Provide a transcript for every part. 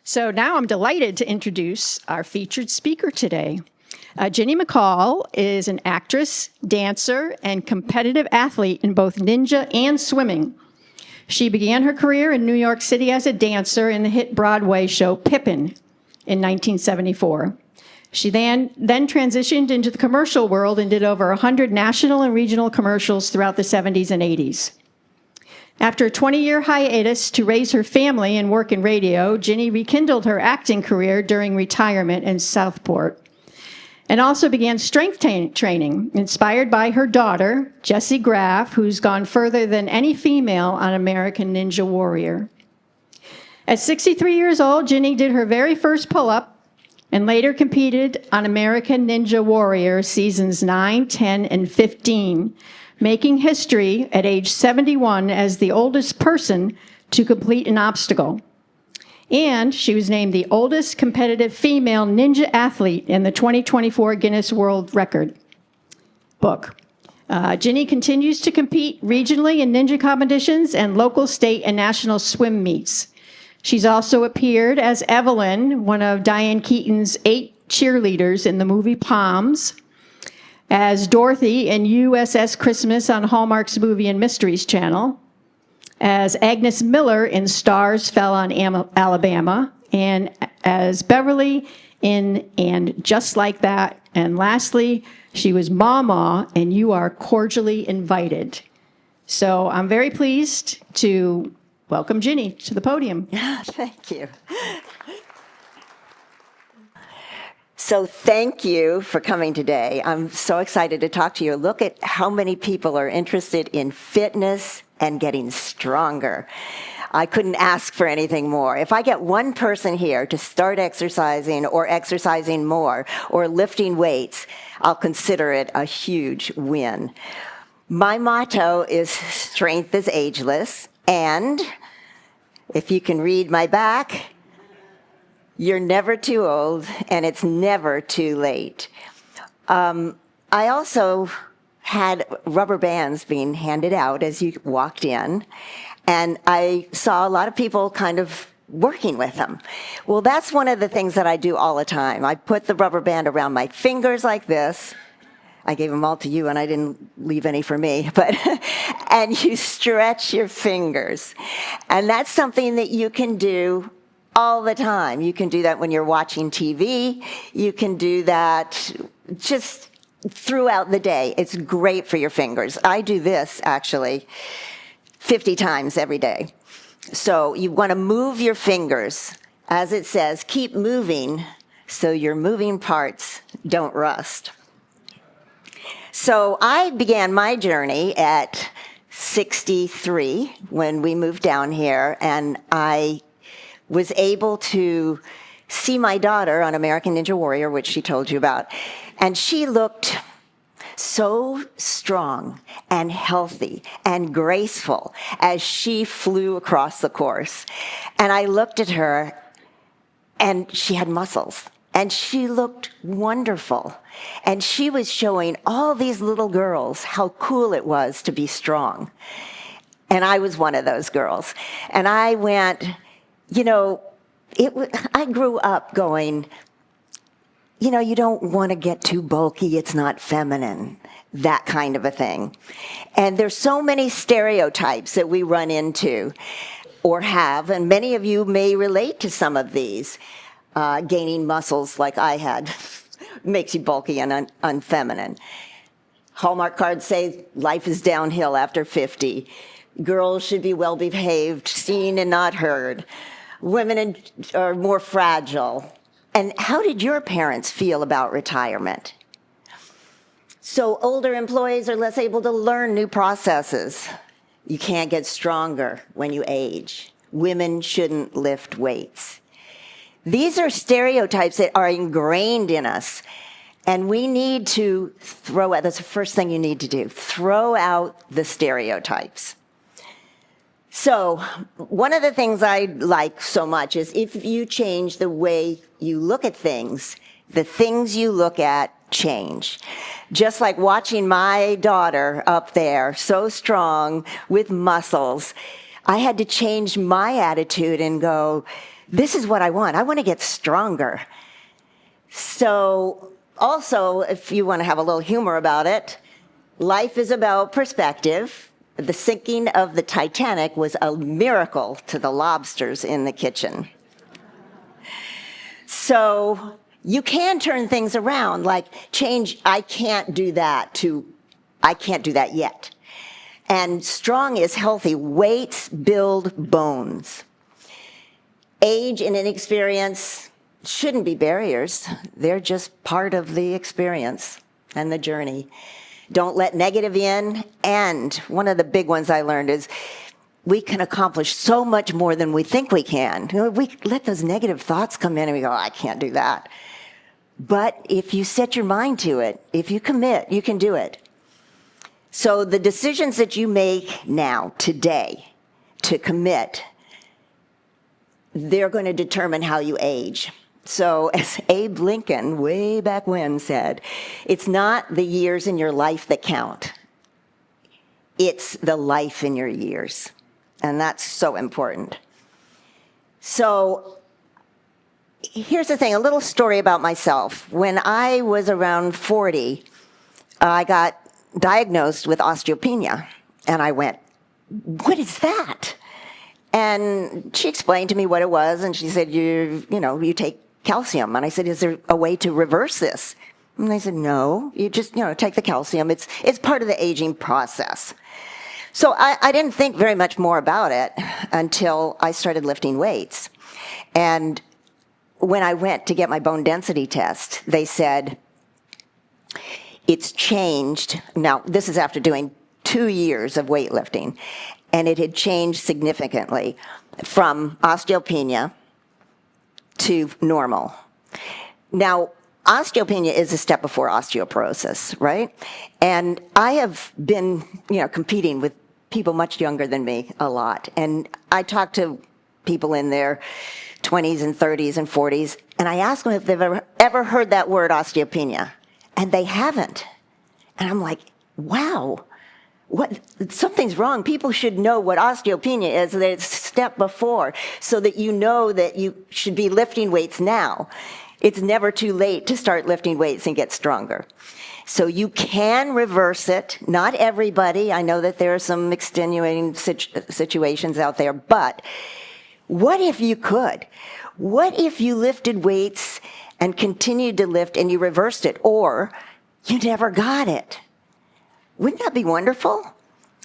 So now I'm delighted to introduce our featured speaker today. Ginny MacColl is an actress, dancer, and competitive athlete in both ninja and swimming. She began her career in New York City as a dancer in the hit Broadway show Pippin in 1974. She then transitioned into the commercial world and did over 100 national and regional commercials throughout the 70s and 80s. After a 20-year hiatus to raise her family and work in radio, Ginny rekindled her acting career during retirement in Southport, and also began strength training, inspired by her daughter, Jessie Graff, who's gone further than any female on American Ninja Warrior. At 63 years old, Ginny did her very first pull-up and later competed on American Ninja Warrior seasons 9, 10, and 15, making history at age 71 as the oldest person to complete an obstacle. And she was named the oldest competitive female ninja athlete in the 2024 Guinness World Record book. Ginny continues to compete regionally in ninja competitions and local, state, and national swim meets. She's also appeared as Evelyn, one of Diane Keaton's 8 cheerleaders in the movie Palms, as Dorothy in USS Christmas on Hallmark's Movie and Mysteries Channel, as Agnes Miller in Stars Fell on Alabama, and as Beverly in And Just Like That. And lastly, she was Mama and You Are Cordially Invited. So I'm very pleased to welcome Ginny to the podium. Yeah, thank you. So thank you for coming today. I'm so excited to talk to you. Look at how many people are interested in fitness and getting stronger. I couldn't ask for anything more. If I get one person here to start exercising or exercising more or lifting weights, I'll consider it a huge win. My motto is strength is ageless, and if you can read my back, you're never too old, and it's never too late. I also had rubber bands being handed out as you walked in, and I saw a lot of people kind of working with them. Well, that's one of the things that I do all the time. I put the rubber band around my fingers like this. I gave them all to you, and I didn't leave any for me, but and you stretch your fingers. And that's something that you can do all the time. You can do that when you're watching TV. You can do that just throughout the day. It's great for your fingers. I do this, actually, 50 times every day. So you want to move your fingers. As it says, keep moving so your moving parts don't rust. So I began my journey at 63 when we moved down here, and I was able to see my daughter on American Ninja Warrior, which she told you about, and she looked so strong and healthy and graceful as she flew across the course. And I looked at her, and she had muscles, and she looked wonderful. And she was showing all these little girls how cool it was to be strong. And I was one of those girls. And I went, you know, I grew up going, you know, you don't want to get too bulky, it's not feminine, that kind of a thing. And there's so many stereotypes that we run into or have, and many of you may relate to some of these. Gaining muscles like I had makes you bulky and unfeminine. Hallmark cards say life is downhill after 50. Girls should be well behaved, seen and not heard. Women are more fragile. And how did your parents feel about retirement? So older employees are less able to learn new processes. You can't get stronger when you age. Women shouldn't lift weights. These are stereotypes that are ingrained in us, and we need to throw out, that's the first thing you need to do, throw out the stereotypes. So one of the things I like so much is if you change the way you look at things, the things you look at change. Just like watching my daughter up there, so strong with muscles, I had to change my attitude and go, this is what I want. I want to get stronger. So also, if you want to have a little humor about it, life is about perspective. The sinking of the Titanic was a miracle to the lobsters in the kitchen. So you can turn things around, like change, I can't do that, to I can't do that yet. And strong is healthy. Weights build bones. Age and inexperience shouldn't be barriers. They're just part of the experience and the journey. Don't let negative in. And one of the big ones I learned is we can accomplish so much more than we think we can. We let those negative thoughts come in and we go, I can't do that. But if you set your mind to it, if you commit, you can do it. So the decisions that you make now, today, to commit, they're going to determine how you age. So as Abe Lincoln, way back when, said, it's not the years in your life that count. It's the life in your years. And that's so important. So here's the thing, a little story about myself. When I was around 40, I got diagnosed with osteopenia. And I went, what is that? And she explained to me what it was, and she said, you take calcium. And I said, is there a way to reverse this? And they said, no, you just, take the calcium. It's part of the aging process. So I didn't think very much more about it until I started lifting weights. And when I went to get my bone density test, they said, it's changed. Now, this is after doing 2 years of weightlifting, and it had changed significantly from osteopenia to normal. Now, osteopenia is a step before osteoporosis, right? And I have been, competing with people much younger than me a lot. And I talk to people in their 20s and 30s and 40s, and I ask them if they've ever heard that word osteopenia. And they haven't. And I'm like, wow, something's wrong. People should know what osteopenia is, that it's a step before, so that you know that you should be lifting weights now. It's never too late to start lifting weights and get stronger. So you can reverse it. Not everybody. I know that there are some extenuating situations out there, but what if you could? What if you lifted weights and continued to lift and you reversed it, or you never got it? Wouldn't that be wonderful?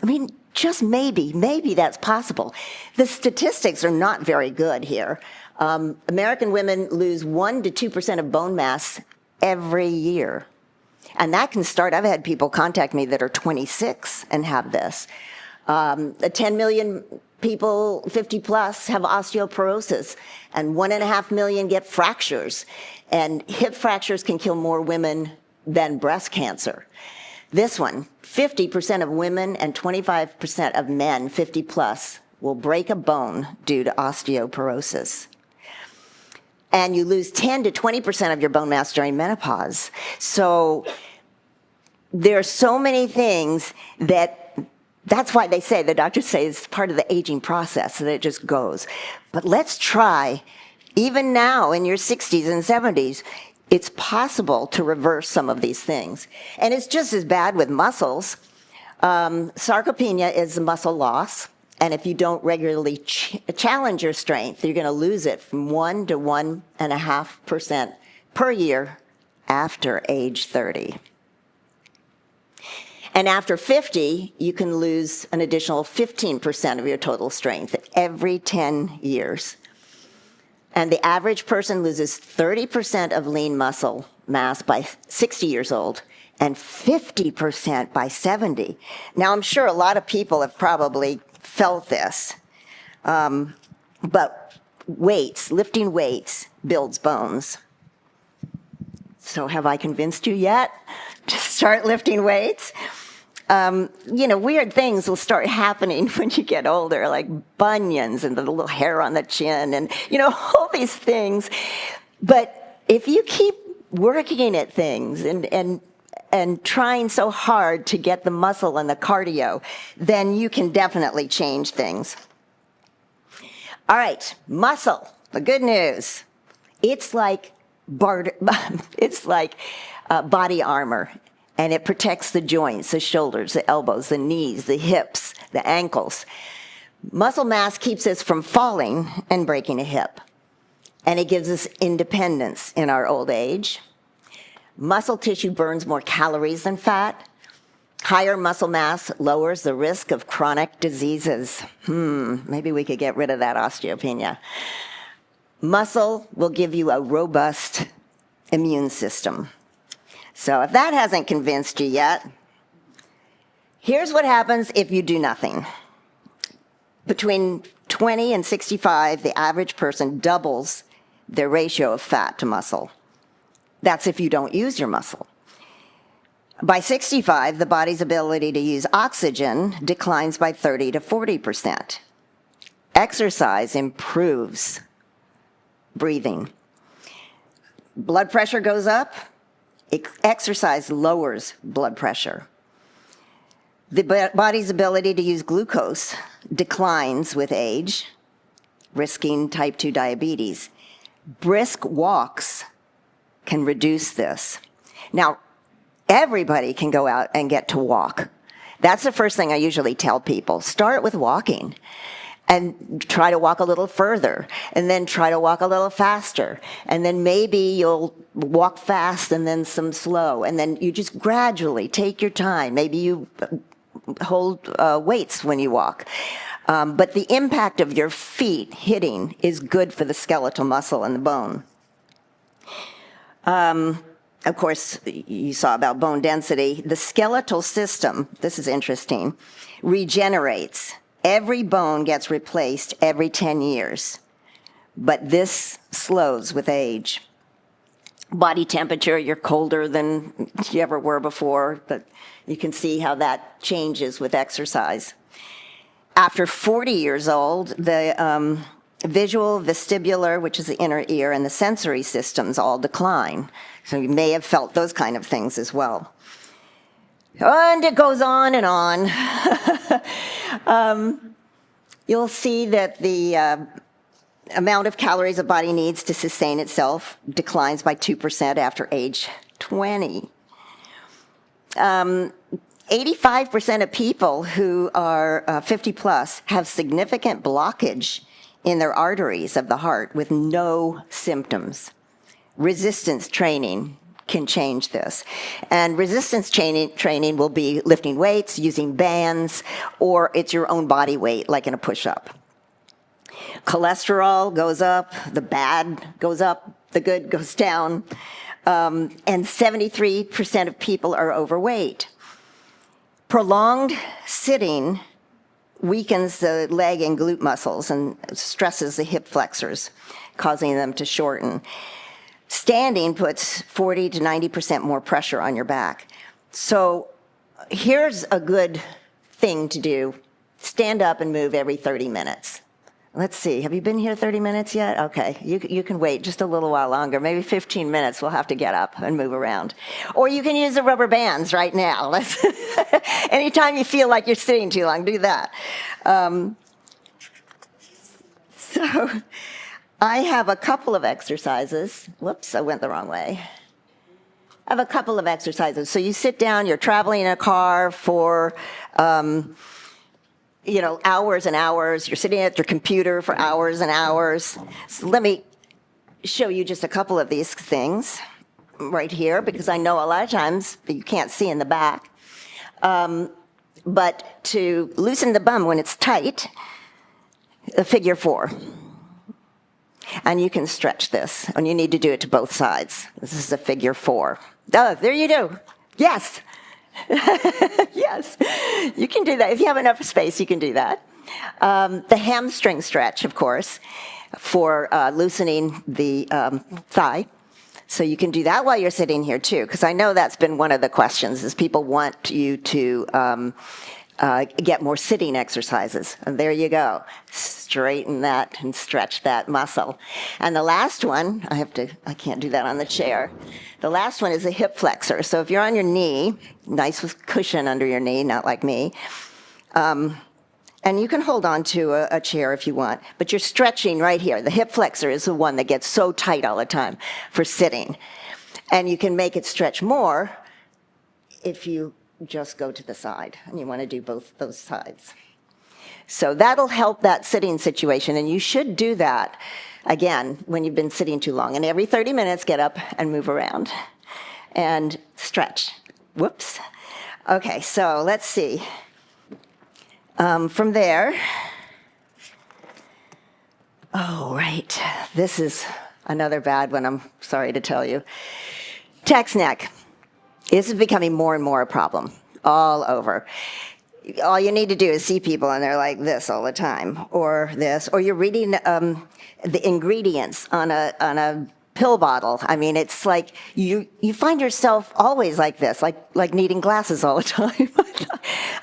I mean, just maybe that's possible. The statistics are not very good here. American women lose 1 to 2% of bone mass every year. And that can start, I've had people contact me that are 26 and have this. 10 million people 50 plus have osteoporosis, and 1.5 million get fractures. And hip fractures can kill more women than breast cancer. This one, 50% of women and 25% of men 50 plus will break a bone due to osteoporosis. And you lose 10 to 20% of your bone mass during menopause. So there are so many things that's why they say, the doctors say it's part of the aging process, that it just goes. But let's try, even now in your 60s and 70s, it's possible to reverse some of these things. And it's just as bad with muscles. Sarcopenia is muscle loss. And if you don't regularly challenge your strength, you're going to lose it from 1 to 1.5% per year after age 30. And after 50, you can lose an additional 15% of your total strength every 10 years. And the average person loses 30% of lean muscle mass by 60 years old and 50% by 70. Now, I'm sure a lot of people have probably felt this, but lifting weights builds bones. So have I convinced you yet to start lifting weights? Weird things will start happening when you get older, like bunions and the little hair on the chin and, all these things. But if you keep working at things and trying so hard to get the muscle and the cardio, then you can definitely change things. All right, muscle. the good news, it's like body armor, and it protects the joints, the shoulders, the elbows, the knees, the hips, the ankles. Muscle mass keeps us from falling and breaking a hip, and it gives us independence in our old age. Muscle tissue burns more calories than fat. Higher muscle mass lowers the risk of chronic diseases. Maybe we could get rid of that osteopenia. Muscle will give you a robust immune system. So if that hasn't convinced you yet, here's what happens if you do nothing. Between 20 and 65, the average person doubles their ratio of fat to muscle. That's if you don't use your muscle. By 65, the body's ability to use oxygen declines by 30 to 40%. Exercise improves breathing. Blood pressure goes up. Exercise lowers blood pressure. The body's ability to use glucose declines with age, risking type 2 diabetes. Brisk walks can reduce this. Now, everybody can go out and get to walk. That's the first thing I usually tell people. Start with walking and try to walk a little further, and then try to walk a little faster. And then maybe you'll walk fast and then some slow. And then you just gradually take your time. Maybe you hold weights when you walk. But the impact of your feet hitting is good for the skeletal muscle and the bone. Of course, you saw about bone density. The skeletal system, this is interesting, regenerates. Every bone gets replaced every 10 years, but this slows with age. Body temperature, you're colder than you ever were before, but you can see how that changes with exercise. After 40 years old, the visual, vestibular, which is the inner ear, and the sensory systems all decline. So you may have felt those kind of things as well. And it goes on and on. You'll see that the amount of calories a body needs to sustain itself declines by 2% after age 20. 85% of people who are 50 plus have significant blockage in their arteries of the heart with no symptoms. Resistance training can change this. And resistance training will be lifting weights, using bands, or it's your own body weight, like in a push-up. Cholesterol goes up, the bad goes up, the good goes down, and 73% of people are overweight. Prolonged sitting weakens the leg and glute muscles and stresses the hip flexors, causing them to shorten. Standing puts 40 to 90% more pressure on your back. So here's a good thing to do. Stand up and move every 30 minutes. Let's see, have you been here 30 minutes yet? Okay, you can wait just a little while longer, maybe 15 minutes. We'll have to get up and move around. Or you can use the rubber bands right now. Anytime you feel like you're sitting too long, do that. So I have a couple of exercises. Whoops, I went the wrong way. I have a couple of exercises. So you sit down, you're traveling in a car for hours and hours. You're sitting at your computer for hours and hours. So let me show you just a couple of these things right here, because I know a lot of times you can't see in the back. But to loosen the bum when it's tight, a figure 4. And you can stretch this, and you need to do it to both sides. This is a figure 4. Oh, there you do. Yes. Yes, you can do that. If you have enough space, you can do that. The hamstring stretch, of course, for loosening the thigh. So you can do that while you're sitting here, too, because I know that's been one of the questions, is people want you to get more sitting exercises. And there you go. Straighten that and stretch that muscle. And the last one, I can't do that on the chair. The last one is a hip flexor. So if you're on your knee, nice with cushion under your knee, not like me, And you can hold on to a chair if you want, but you're stretching right here. The hip flexor is the one that gets so tight all the time for sitting. And you can make it stretch more if you just go to the side, and you want to do both those sides. So that'll help that sitting situation, and you should do that, again, when you've been sitting too long. And every 30 minutes, get up and move around and stretch. Whoops. Okay, so let's see. From there, oh, right, this is another bad one, I'm sorry to tell you. Text neck. This is becoming more and more a problem all over. All you need to do is see people and they're like this all the time, or this, or you're reading the ingredients on a pill bottle. I mean, it's like you find yourself always like this, like needing glasses all the time.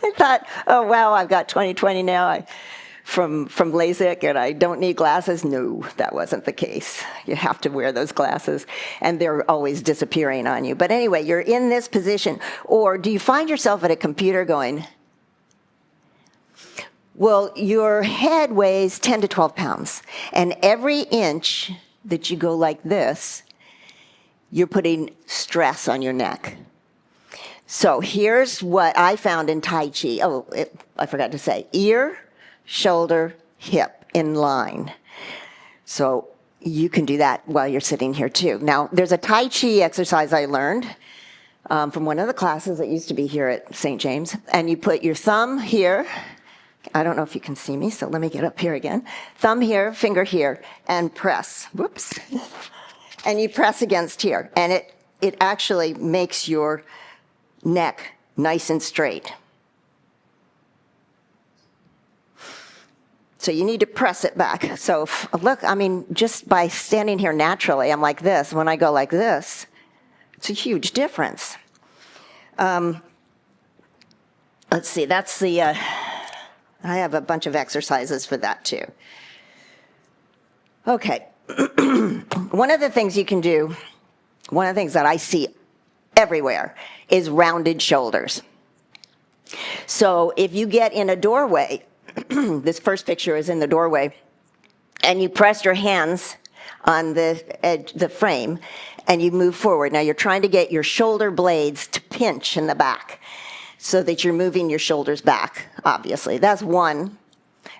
I thought, oh wow, I've got 20/20 now from LASIK, and I don't need glasses. No, that wasn't the case. You have to wear those glasses, and they're always disappearing on you. But anyway, you're in this position, or do you find yourself at a computer going, well, your head weighs 10 to 12 pounds, and every inch that you go like this, you're putting stress on your neck. So here's what I found in Tai Chi. Oh, I forgot to say, ear, shoulder, hip in line. So you can do that while you're sitting here too. Now, there's a Tai Chi exercise I learned from one of the classes that used to be here at St. James, and you put your thumb here. I don't know if you can see me, so let me get up here again. Thumb here, finger here, and press. Whoops. And you press against here, and it actually makes your neck nice and straight. So you need to press it back. So look, I mean, just by standing here naturally, I'm like this. When I go like this, it's a huge difference. Let's see, that's the... I have a bunch of exercises for that too. Okay. One of the things you can do, one of the things that I see everywhere is rounded shoulders. So if you get in a doorway, this first picture is in the doorway, and you press your hands on the edge, the frame, and you move forward. Now you're trying to get your shoulder blades to pinch in the back, so that you're moving your shoulders back, obviously. That's one.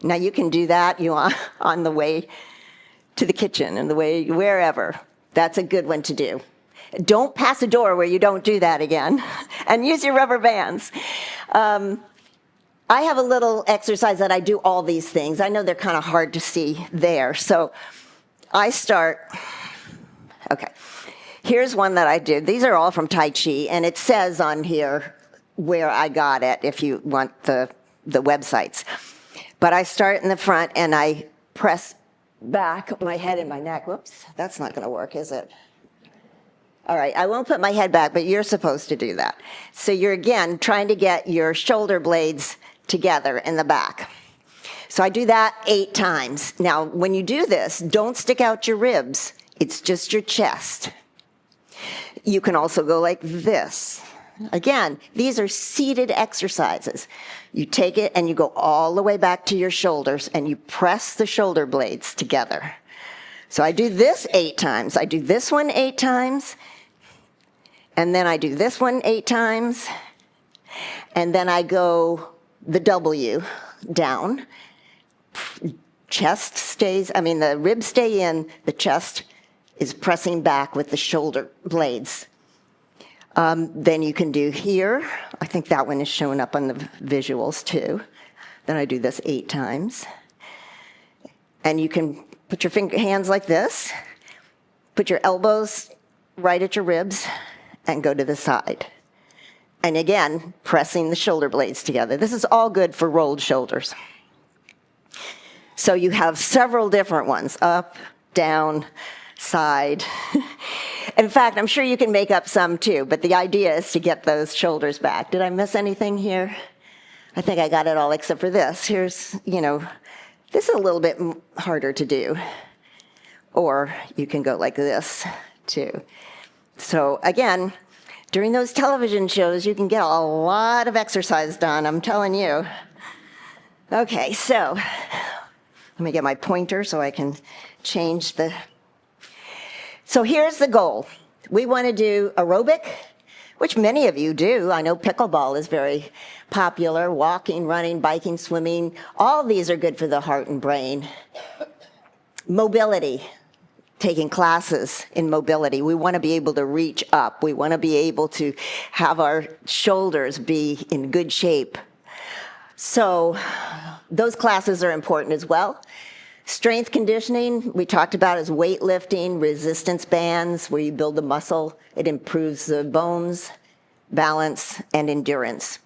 Now you can do that on the way to the kitchen and the way wherever. That's a good one to do. Don't pass a door where you don't do that again. And use your rubber bands. I have a little exercise that I do all these things. I know they're kind of hard to see there. So I start, okay. Here's one that I did. These are all from Tai Chi, and it says on here where I got it, if you want the websites. But I start in the front, and I press back my head and my neck. Whoops, that's not going to work, is it? All right, I won't put my head back, but you're supposed to do that. So you're, again, trying to get your shoulder blades together in the back. So I do that 8 times. Now, when you do this, don't stick out your ribs. It's just your chest. You can also go like this. Again, these are seated exercises. You take it and you go all the way back to your shoulders and you press the shoulder blades together. So I do this 8 times. I do this one 8 times. And then I do this one 8 times. And then I go the W down. Chest stays, I mean, the ribs stay in, the chest is pressing back with the shoulder blades. Then you can do here. I think that one is showing up on the visuals too. Then I do this 8 times. And you can put your hands like this, put your elbows right at your ribs, and go to the side. And again, pressing the shoulder blades together. This is all good for rolled shoulders. So you have several different ones, up, down, side. In fact, I'm sure you can make up some too, but the idea is to get those shoulders back. Did I miss anything here? I think I got it all except for this. Here's, this is a little bit harder to do. Or you can go like this too. So again, during those television shows, you can get a lot of exercise done, I'm telling you. Okay, so let me get my pointer so I can change the... So here's the goal. We want to do aerobic, which many of you do. I know pickleball is very popular. Walking, running, biking, swimming, all these are good for the heart and brain. Mobility, taking classes in mobility. We want to be able to reach up. We want to be able to have our shoulders be in good shape. So those classes are important as well. Strength conditioning, we talked about, is weightlifting, resistance bands, where you build the muscle. It improves the bones, balance, and endurance.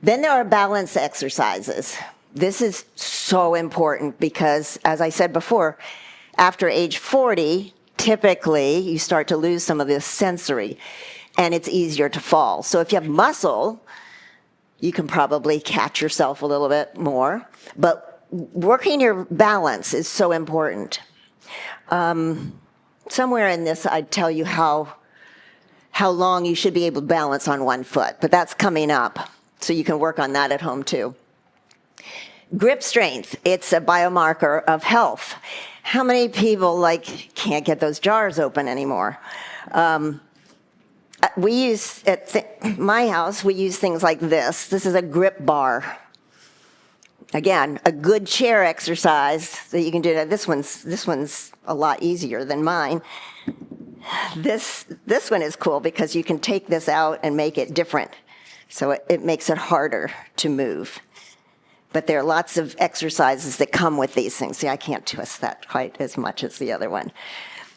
Then there are balance exercises. This is so important because, as I said before, after age 40, typically you start to lose some of this sensory, and it's easier to fall. So if you have muscle, you can probably catch yourself a little bit more, but working your balance is so important. Somewhere in this, I'd tell you how long you should be able to balance on one foot, but that's coming up, so you can work on that at home too. Grip strength, it's a biomarker of health. How many people can't get those jars open anymore? We use, at my house, we use things like this. This is a grip bar. Again, a good chair exercise that you can do. This one's a lot easier than mine. This one is cool because you can take this out and make it different. So it makes it harder to move. But there are lots of exercises that come with these things. See, I can't twist that quite as much as the other one.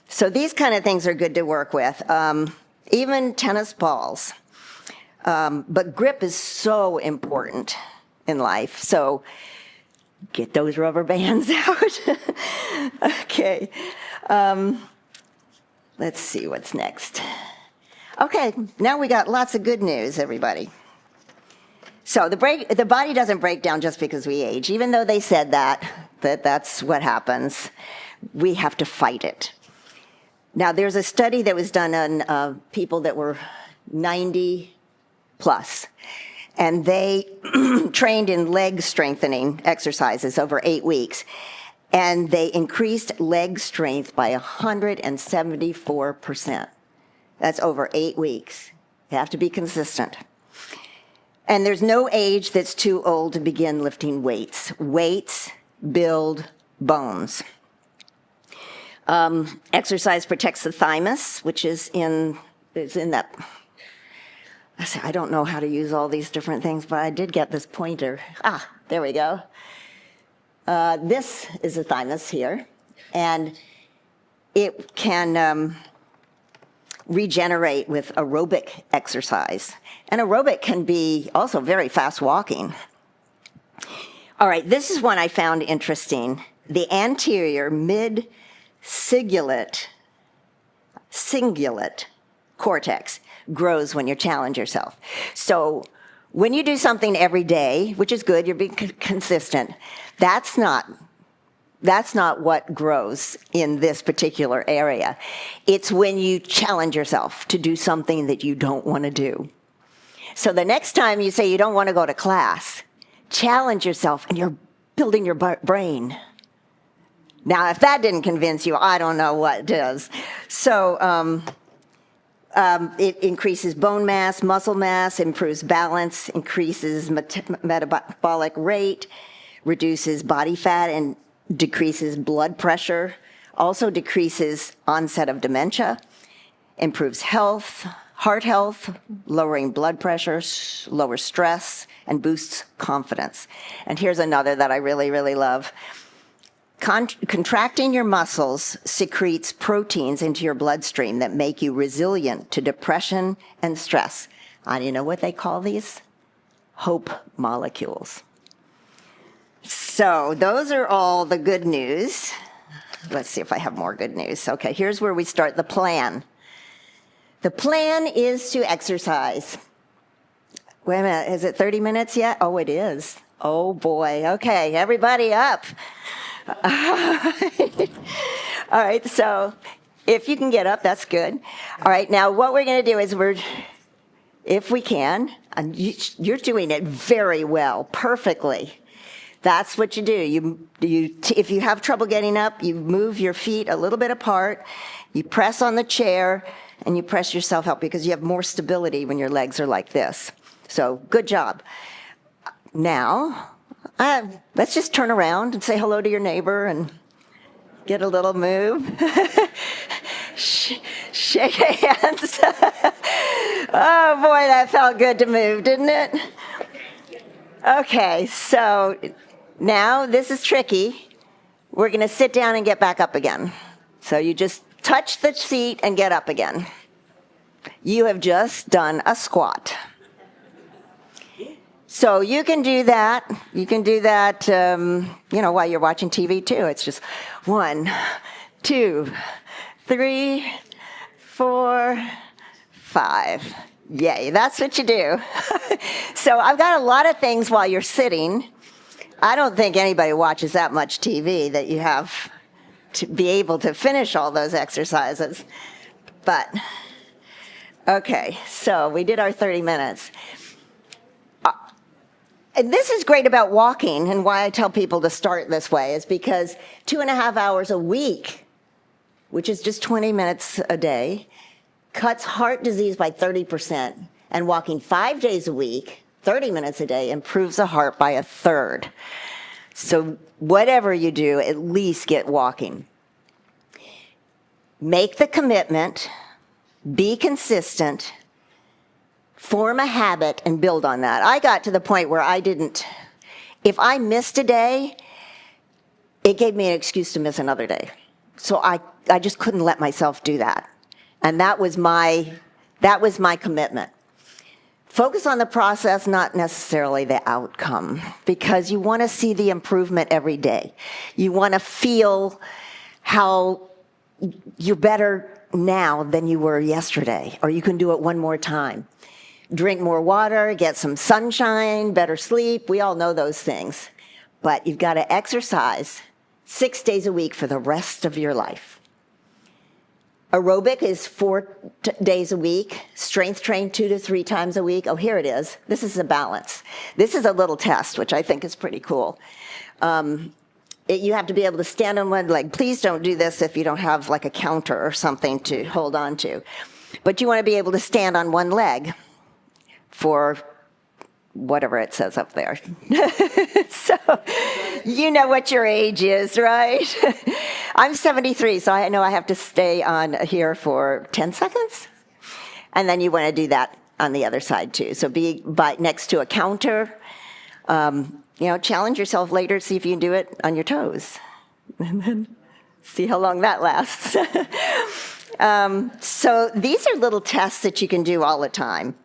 So these kind of things are good to work with. Even tennis balls. But grip is so important in life. So get those rubber bands out. Okay. Let's see what's next. Okay, now we got lots of good news, everybody. So the body doesn't break down just because we age. Even though they said that's what happens, we have to fight it. Now, there's a study that was done on people that were 90 plus, and they trained in leg strengthening exercises over 8 weeks, and they increased leg strength by 174%. That's over 8 weeks. You have to be consistent. And there's no age that's too old to begin lifting weights. Weights build bones. Exercise protects the thymus, which is in that. I don't know how to use all these different things, but I did get this pointer. There we go. This is the thymus here, and it can regenerate with aerobic exercise. And aerobic can be also very fast walking. All right, this is one I found interesting. The anterior mid-cingulate cortex grows when you challenge yourself. So when you do something every day, which is good, you're being consistent, that's not what grows in this particular area. It's when you challenge yourself to do something that you don't want to do. So the next time you say you don't want to go to class, challenge yourself, and you're building your brain. Now, if that didn't convince you, I don't know what does. So it increases bone mass, muscle mass, improves balance, increases metabolic rate, reduces body fat, and decreases blood pressure, also decreases onset of dementia, improves health, heart health, lowering blood pressure, lower stress, and boosts confidence. And here's another that I really, really love. Contracting your muscles secretes proteins into your bloodstream that make you resilient to depression and stress. Do you know what they call these? Hope molecules. So those are all the good news. Let's see if I have more good news. Okay, here's where we start the plan. The plan is to exercise. Wait a minute, is it 30 minutes yet? Oh, it is. Oh boy, okay, everybody up. All right, so if you can get up, that's good. All right, now what we're gonna do is if we can, And you're doing it very well, perfectly. That's what you do. If you have trouble getting up, you move your feet a little bit apart, you press on the chair, and you press yourself up because you have more stability when your legs are like this. So good job. Now, let's just turn around and say hello to your neighbor and get a little move. Shake hands. Oh boy, that felt good to move, didn't it? Okay, so now this is tricky. We're going to sit down and get back up again. So you just touch the seat and get up again. You have just done a squat. So you can do that. You can do that, while you're watching TV too. It's just 1, 2, 3, 4, 5. Yay, that's what you do. So I've got a lot of things while you're sitting. I don't think anybody watches that much TV that you have to be able to finish all those exercises. But, okay, so we did our 30 minutes. And this is great about walking, and why I tell people to start this way is because 2.5 hours a week, which is just 20 minutes a day, cuts heart disease by 30%. And walking 5 days a week, 30 minutes a day, improves the heart by 1/3. So whatever you do, at least get walking. Make the commitment, be consistent, form a habit, and build on that. I got to the point where if I missed a day, it gave me an excuse to miss another day. So I just couldn't let myself do that. And that was my commitment. Focus on the process, not necessarily the outcome, because you want to see the improvement every day. You want to feel how you're better now than you were yesterday, or you can do it one more time. Drink more water, get some sunshine, better sleep. We all know those things. But you've got to exercise 6 days a week for the rest of your life. Aerobic is 4 days a week. Strength train 2 to 3 times a week. Oh, here it is. This is a balance. This is a little test, which I think is pretty cool. You have to be able to stand on one leg. Please don't do this if you don't have like a counter or something to hold on to. But you want to be able to stand on one leg for whatever it says up there. So you know what your age is, right? I'm 73, so I know I have to stay on here for 10 seconds. And then you want to do that on the other side too. So be next to a counter. Challenge yourself later, see if you can do it on your toes. And then see how long that lasts. So these are little tests that you can do all the time.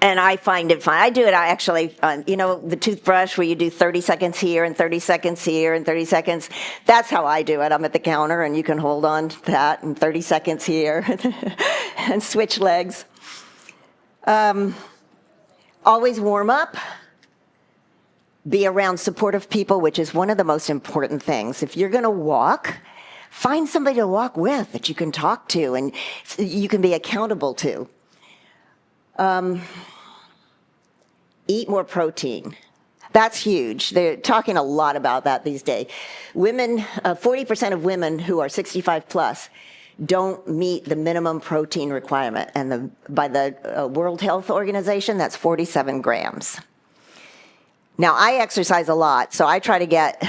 And I find it fun. I do it actually, the toothbrush where you do 30 seconds here and 30 seconds here and 30 seconds. That's how I do it. I'm at the counter and you can hold on to that and 30 seconds here and switch legs. Always warm up. Be around supportive people, which is one of the most important things. If you're going to walk, find somebody to walk with that you can talk to and you can be accountable to. Eat more protein. That's huge. They're talking a lot about that these days. 40% of women who are 65 plus don't meet the minimum protein requirement. And by the World Health Organization, that's 47 grams. Now, I exercise a lot, so I try to get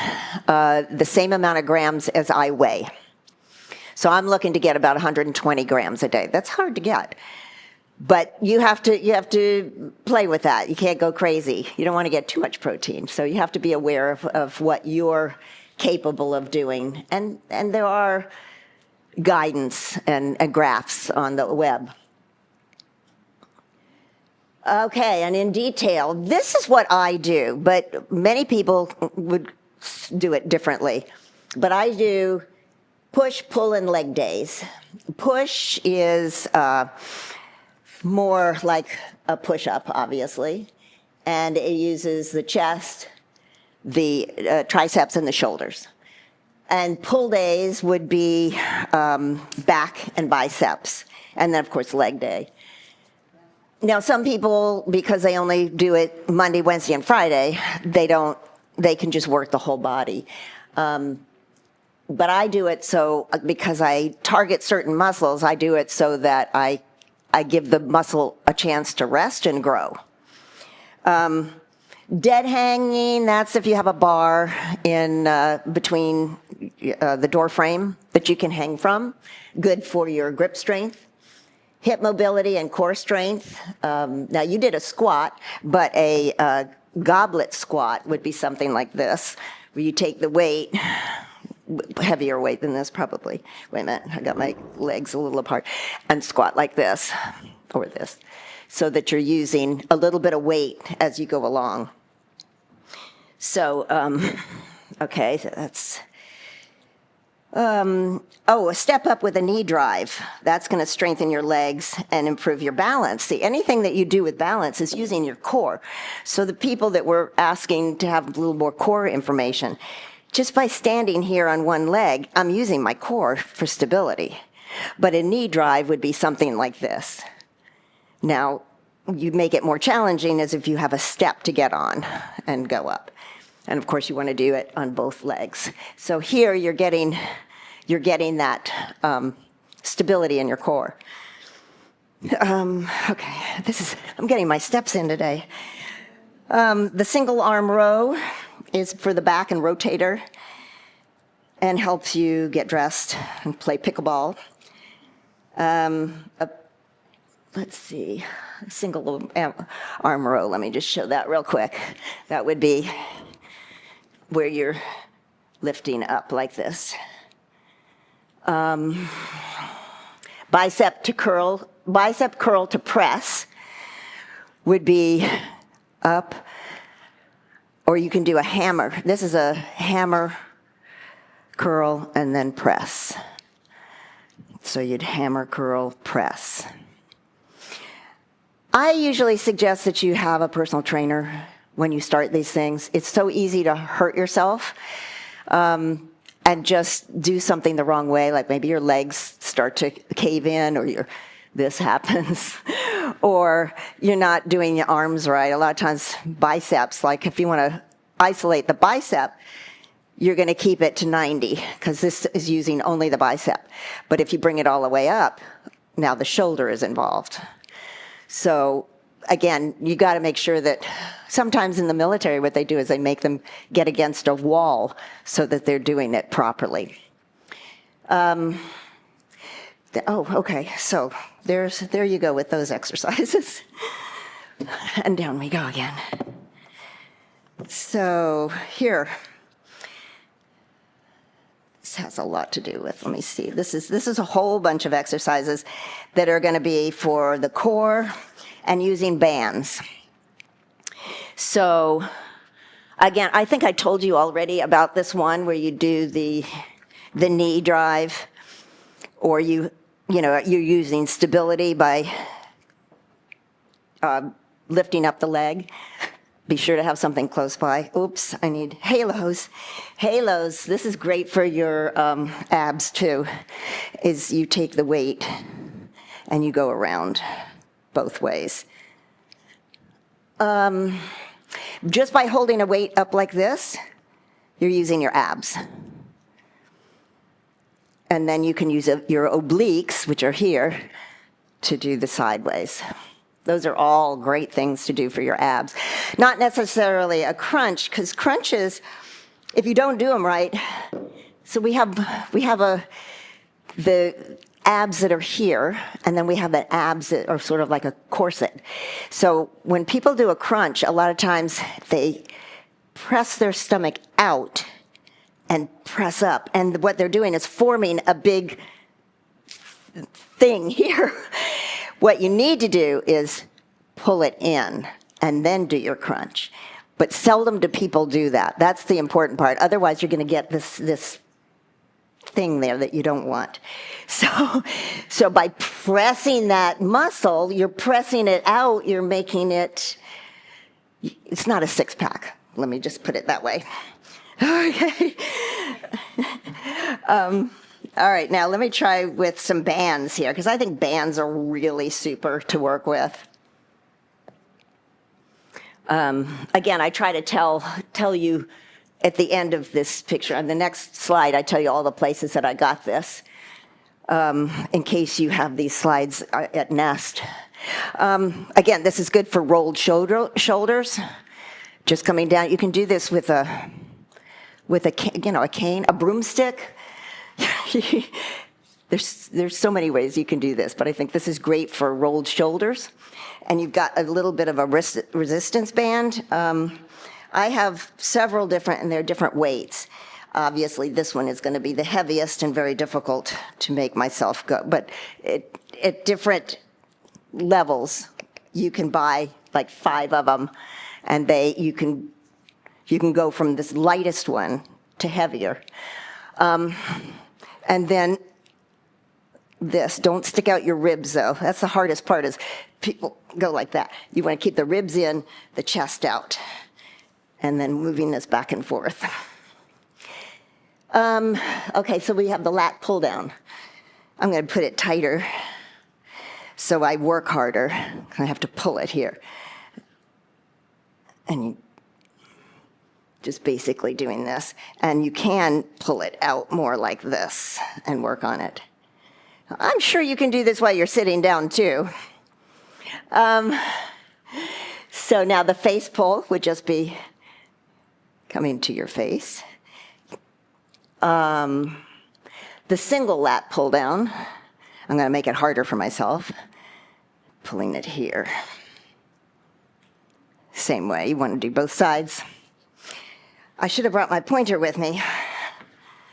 the same amount of grams as I weigh. So I'm looking to get about 120 grams a day. That's hard to get. But you have to play with that. You can't go crazy. You don't want to get too much protein. So you have to be aware of what you're capable of doing. And there are guidance and graphs on the web. Okay, and in detail, this is what I do, but many people would do it differently. But I do push, pull, and leg days. Push is more like a push-up, obviously, and it uses the chest, the triceps, and the shoulders. And pull days would be back and biceps, and then, of course, leg day. Now, some people, because they only do it Monday, Wednesday, and Friday, they can just work the whole body. But I do it because I target certain muscles, I do it so that I give the muscle a chance to rest and grow. Dead hanging, that's if you have a bar in between the door frame that you can hang from. Good for your grip strength. Hip mobility and core strength. Now you did a squat, but a goblet squat would be something like this, where you take the weight, heavier weight than this probably. Wait a minute, I got my legs a little apart, and squat like this, or this, so that you're using a little bit of weight as you go along. So, okay, so that's... a step up with a knee drive. That's going to strengthen your legs and improve your balance. See, anything that you do with balance is using your core. So the people that were asking to have a little more core information, just by standing here on one leg, I'm using my core for stability. But a knee drive would be something like this. Now, you make it more challenging as if you have a step to get on and go up. And of course, you want to do it on both legs. So here you're getting that stability in your core. Okay, I'm getting my steps in today. The single arm row is for the back and rotator and helps you get dressed and play pickleball. Let's see, a single arm row. Let me just show that real quick. That would be where you're lifting up like this. Bicep curl to press would be up, or you can do a hammer. This is a hammer, curl, and then press. So you'd hammer, curl, press. I usually suggest that you have a personal trainer when you start these things. It's so easy to hurt yourself and just do something the wrong way, like maybe your legs start to cave in, or this happens, or you're not doing your arms right. A lot of times biceps, like if you want to isolate the bicep, you're going to keep it to 90 because this is using only the bicep. But if you bring it all the way up, now the shoulder is involved. So again, you got to make sure that sometimes in the military what they do is they make them get against a wall so that they're doing it properly. Okay, so there you go with those exercises. And down we go again. So here, this has a lot to do with, let me see, this is a whole bunch of exercises that are going to be for the core and using bands. So again, I think I told you already about this one where you do the knee drive, or you're using stability by lifting up the leg. Be sure to have something close by. Oops, I need halos. Halos, this is great for your abs too, is you take the weight and you go around both ways. Just by holding a weight up like this, you're using your abs. And then you can use your obliques, which are here, to do the sideways. Those are all great things to do for your abs. Not necessarily a crunch, because crunches, if you don't do them right, so we have the abs that are here, and then we have the abs that are sort of like a corset. So when people do a crunch, a lot of times they press their stomach out and press up, and what they're doing is forming a big thing here. What you need to do is pull it in and then do your crunch. But seldom do people do that. That's the important part. Otherwise, you're going to get this thing there that you don't want. So by pressing that muscle, you're pressing it out, you're making it, it's not a six-pack. Let me just put it that way. Okay. All right, now let me try with some bands here, because I think bands are really super to work with. Again, I try to tell you at the end of this picture. On the next slide, I tell you all the places that I got this, in case you have these slides at Nest. Again, this is good for rolled shoulders. Just coming down. You can do this with a cane, a broomstick. There's so many ways you can do this, but I think this is great for rolled shoulders. And you've got a little bit of a resistance band. I have several different, and they're different weights. Obviously, this one is going to be the heaviest and very difficult to make myself go. But at different levels, you can buy like 5 of them, and you can go from this lightest one to heavier. And then this, don't stick out your ribs though. That's the hardest part, is people go like that. You want to keep the ribs in, the chest out, and then moving this back and forth. Okay, so we have the lat pull down. I'm going to put it tighter so I work harder. I have to pull it here. And you just basically doing this. And you can pull it out more like this and work on it. I'm sure you can do this while you're sitting down too. So now the face pull would just be coming to your face. The single lat pull down, I'm going to make it harder for myself. Pulling it here. Same way, you want to do both sides. I should have brought my pointer with me.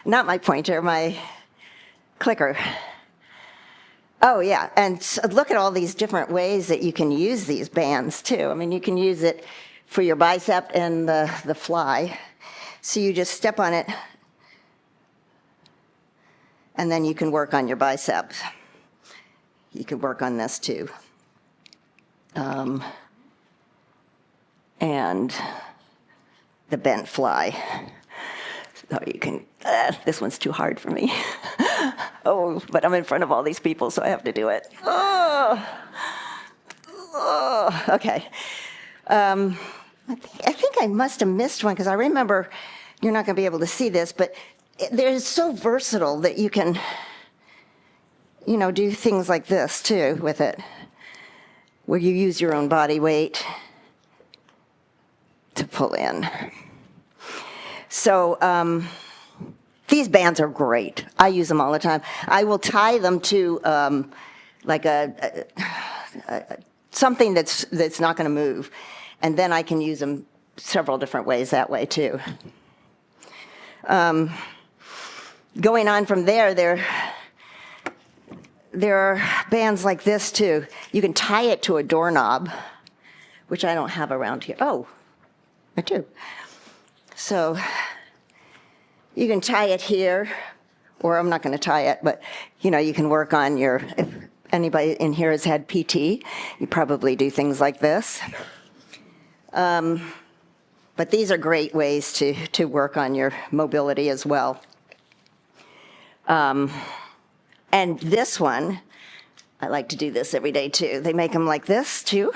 Not my pointer, my clicker. Oh yeah, and look at all these different ways that you can use these bands too. I mean, you can use it for your bicep and the fly. So you just step on it, and then you can work on your biceps. You can work on this too. And the bent fly. So you can, this one's too hard for me. Oh, but I'm in front of all these people, so I have to do it. Oh, okay. I think I must have missed one, because I remember, you're not going to be able to see this, but they're so versatile that you can, do things like this too with it, where you use your own body weight to pull in. So these bands are great. I use them all the time. I will tie them to like something that's not going to move, and then I can use them several different ways that way too. Going on from there are bands like this too. You can tie it to a doorknob, which I don't have around here. Oh, I do. So you can tie it here, or I'm not going to tie it, but you can work on if anybody in here has had PT, you probably do things like this. But these are great ways to work on your mobility as well. And this one, I like to do this every day too. They make them like this too,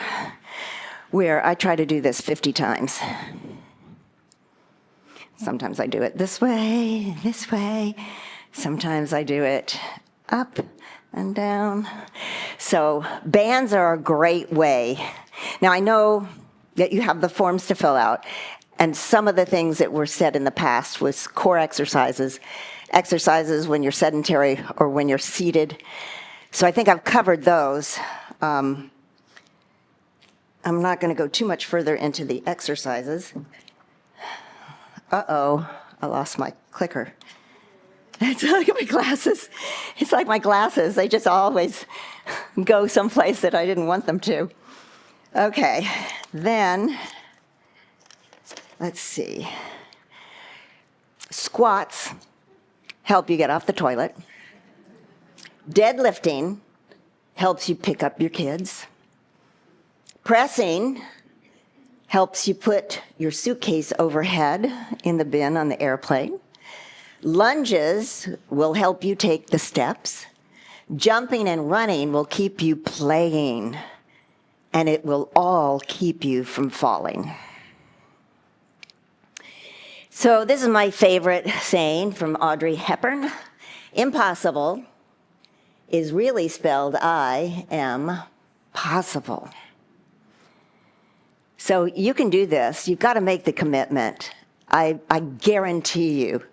where I try to do this 50 times. Sometimes I do it this way. Sometimes I do it up and down. So bands are a great way. Now I know that you have the forms to fill out, and some of the things that were said in the past was core exercises when you're sedentary or when you're seated. So I think I've covered those. I'm not going to go too much further into the exercises. Uh-oh, I lost my clicker. It's like my glasses. It's like my glasses. They just always go someplace that I didn't want them to. Okay, then, let's see. Squats help you get off the toilet. Deadlifting helps you pick up your kids. Pressing helps you put your suitcase overhead in the bin on the airplane. Lunges will help you take the steps. Jumping and running will keep you playing and it will all keep you from falling. So this is my favorite saying from Audrey Hepburn. Impossible is really spelled I am possible. So you can do this. You've got to make the commitment. I guarantee you,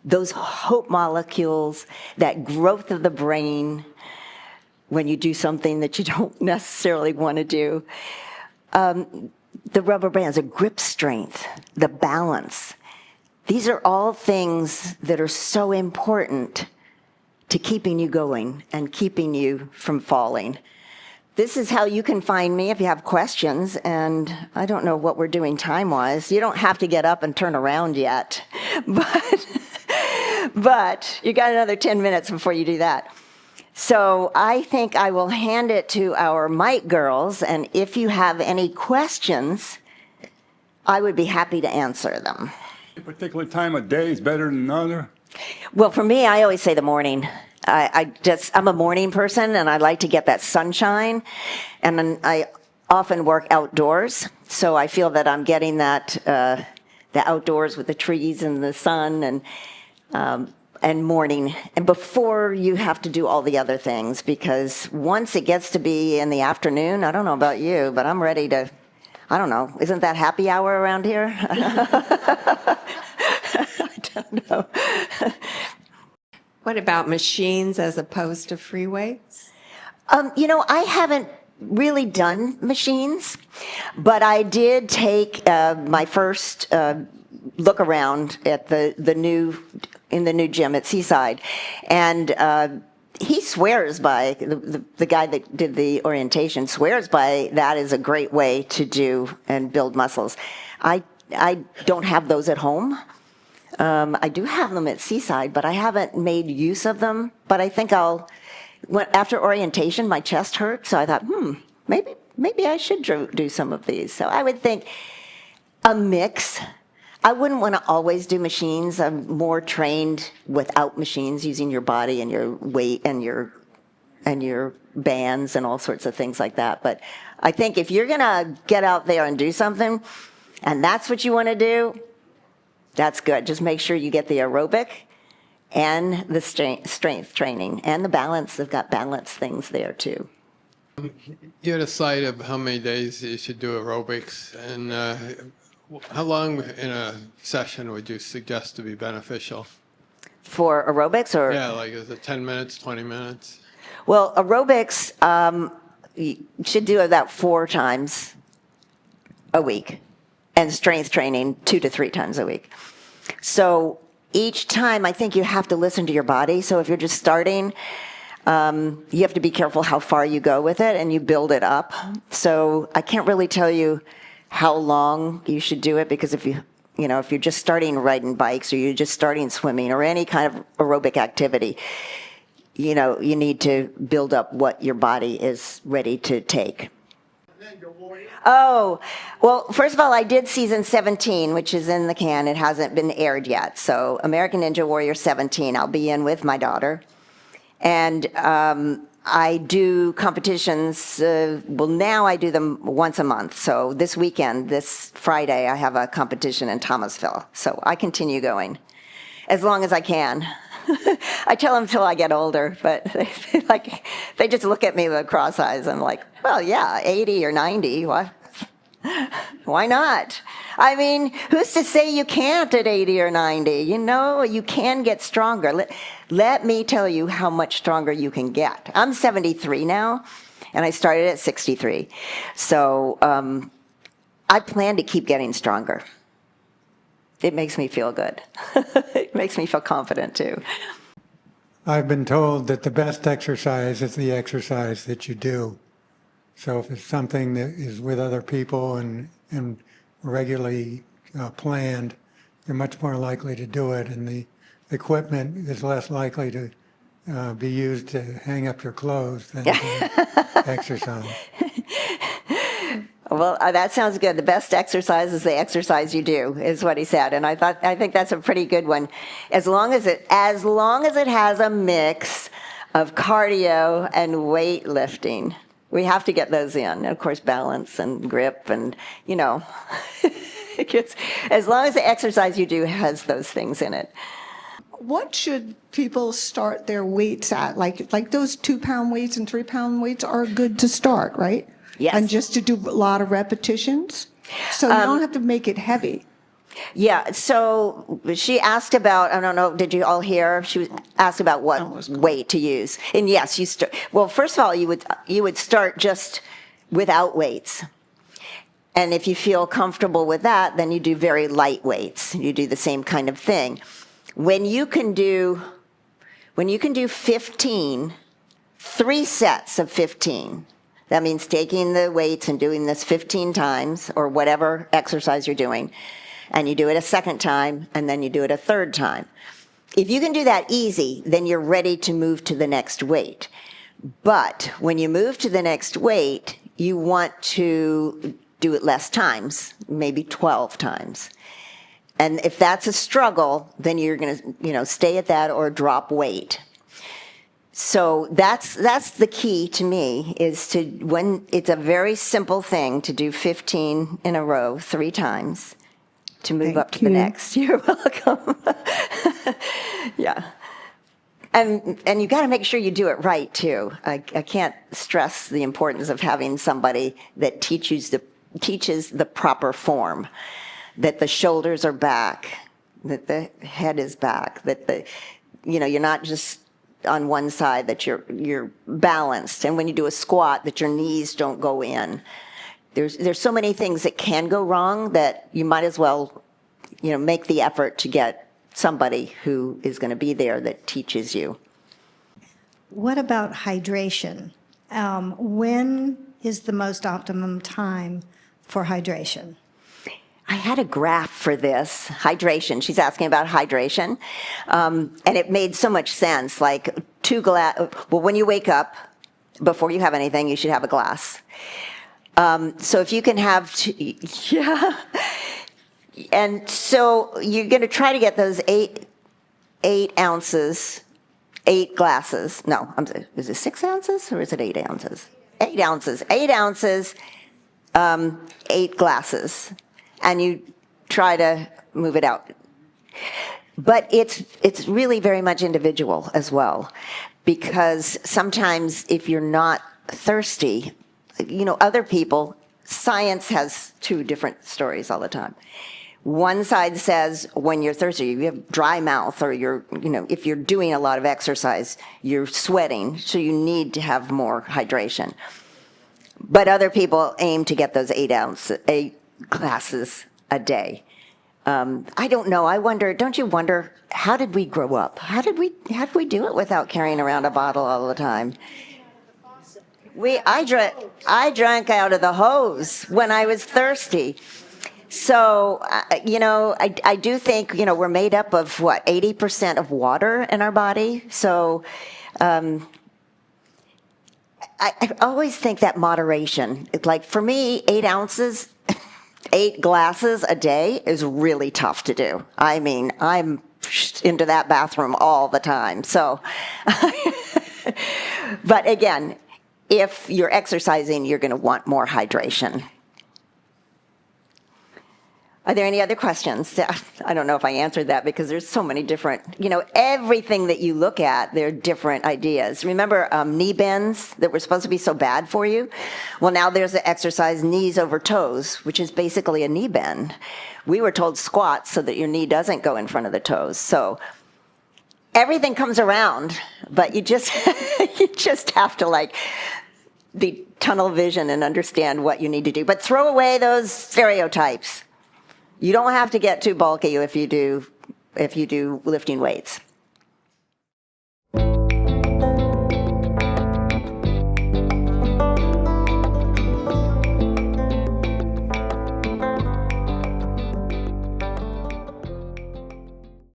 those hope molecules, that growth of the brain when you do something that you don't necessarily want to do, the rubber bands, the grip strength, the balance. These are all things that are so important to keeping you going and keeping you from falling. This is how you can find me if you have questions, and I don't know what we're doing time-wise. You don't have to get up and turn around yet, but you got another 10 minutes before you do that. So I think I will hand it to our mic girls, and if you have any questions, I would be happy to answer them. A particular time of day is better than another? Well, for me, I always say the morning. I'm a morning person, and I like to get that sunshine, and then I often work outdoors, so I feel that I'm getting that the outdoors with the trees and the sun and morning, and before you have to do all the other things, because once it gets to be in the afternoon, I don't know about you, but I'm ready to, I don't know, isn't that happy hour around here? I don't know. What about machines as opposed to free weights? I haven't really done machines, but I did take my first look around at the new gym at Seaside, and he swears by, the guy that did the orientation swears by that is a great way to do and build muscles. I don't have those at home. I do have them at Seaside, but I haven't made use of them. But I think after orientation, my chest hurt, so I thought, maybe I should do some of these. So I would think a mix. I wouldn't want to always do machines. I'm more trained without machines, using your body and your weight and your bands and all sorts of things like that. But I think if you're going to get out there and do something, and that's what you want to do, that's good. Just make sure you get the aerobic and the strength training and the balance. They've got balance things there too. You had a slide of how many days you should do aerobics, and how long in a session would you suggest to be beneficial? For aerobics, or? Yeah, like is it 10 minutes, 20 minutes? Well, aerobics, you should do that 4 times a week, and strength training 2 to 3 times a week. So each time, I think you have to listen to your body. So if you're just starting, you have to be careful how far you go with it, and you build it up. So I can't really tell you how long you should do it, because if you're just starting riding bikes, or you're just starting swimming, or any kind of aerobic activity, you need to build up what your body is ready to take. Oh, well, first of all, I did season 17, which is in the can. It hasn't been aired yet. So American Ninja Warrior 17, I'll be in with my daughter. And I do competitions, now I do them once a month. So this weekend, this Friday, I have a competition in Thomasville. So I continue going as long as I can. I tell them until I get older, but they just look at me with cross eyes. I'm like, well, yeah, 80 or 90, what? Why not? I mean, who's to say you can't at 80 or 90? You can get stronger. Let me tell you how much stronger you can get. I'm 73 now, and I started at 63. So I plan to keep getting stronger. It makes me feel good. It makes me feel confident, too. I've been told that the best exercise is the exercise that you do. So if it's something that is with other people and regularly planned, you're much more likely to do it, and the equipment is less likely to be used to hang up your clothes than to exercise. Well, that sounds good. The best exercise is the exercise you do, is what he said, and I think that's a pretty good one. As long as it has a mix of cardio and weightlifting. We have to get those in. And of course, balance and grip and, you know, as long as the exercise you do has those things in it. What should people start their weights at? Like those 2-pound weights and 3-pound weights are good to start, right? Yes. And just to do a lot of repetitions? So you don't have to make it heavy. Yeah, so she asked about, I don't know, did you all hear? She asked about what weight to use. And yes, well, first of all, you would start just without weights. And if you feel comfortable with that, then you do very light weights. You do the same kind of thing. When you can do 15, 3 sets of 15, that means taking the weights and doing this 15 times, or whatever exercise you're doing, and you do it a second time, and then you do it a third time. If you can do that easy, then you're ready to move to the next weight. But when you move to the next weight, you want to do it less times, maybe 12 times. And if that's a struggle, then you're going to, stay at that or drop weight. So that's the key to me, is to, when it's a very simple thing to do 15 in a row 3 times, to move up to the next. You're welcome. Yeah. And you got to make sure you do it right too. I can't stress the importance of having somebody that teaches the proper form, that the shoulders are back, that the head is back, that you're not just on one side, that you're balanced, and when you do a squat, that your knees don't go in. There's so many things that can go wrong that you might as well, make the effort to get somebody who is going to be there that teaches you. What about hydration? When is the most optimum time for hydration? I had a graph for this, hydration. She's asking about hydration. And it made so much sense, like when you wake up, before you have anything, you should have a glass. So if you can have, yeah. And so you're going to try to get those 8 ounces, 8 glasses. No, is it 6 ounces or is it 8 ounces? 8 ounces. 8 ounces, 8 glasses. And you try to move it out. But it's really very much individual as well, because sometimes if you're not thirsty, other people, science has 2 different stories all the time. One side says when you're thirsty, you have dry mouth, or if you're doing a lot of exercise, you're sweating, so you need to have more hydration. But other people aim to get those 8 glasses a day. I don't know. Don't you wonder, how did we grow up? How did we do it without carrying around a bottle all the time? I drank out of the hose when I was thirsty. So, I do think, we're made up of 80% of water in our body. So, I always think that moderation, like for me, 8 ounces, 8 glasses a day is really tough to do. I mean, I'm into that bathroom all the time. So, but again, if you're exercising, you're going to want more hydration. Are there any other questions? I don't know if I answered that, because there's so many different, everything that you look at, there are different ideas. Remember knee bends that were supposed to be so bad for you? Well, now there's the exercise knees over toes, which is basically a knee bend. We were told squats so that your knee doesn't go in front of the toes. So everything comes around, but you just have to be tunnel vision and understand what you need to do. But throw away those stereotypes. You don't have to get too bulky if you do lifting weights.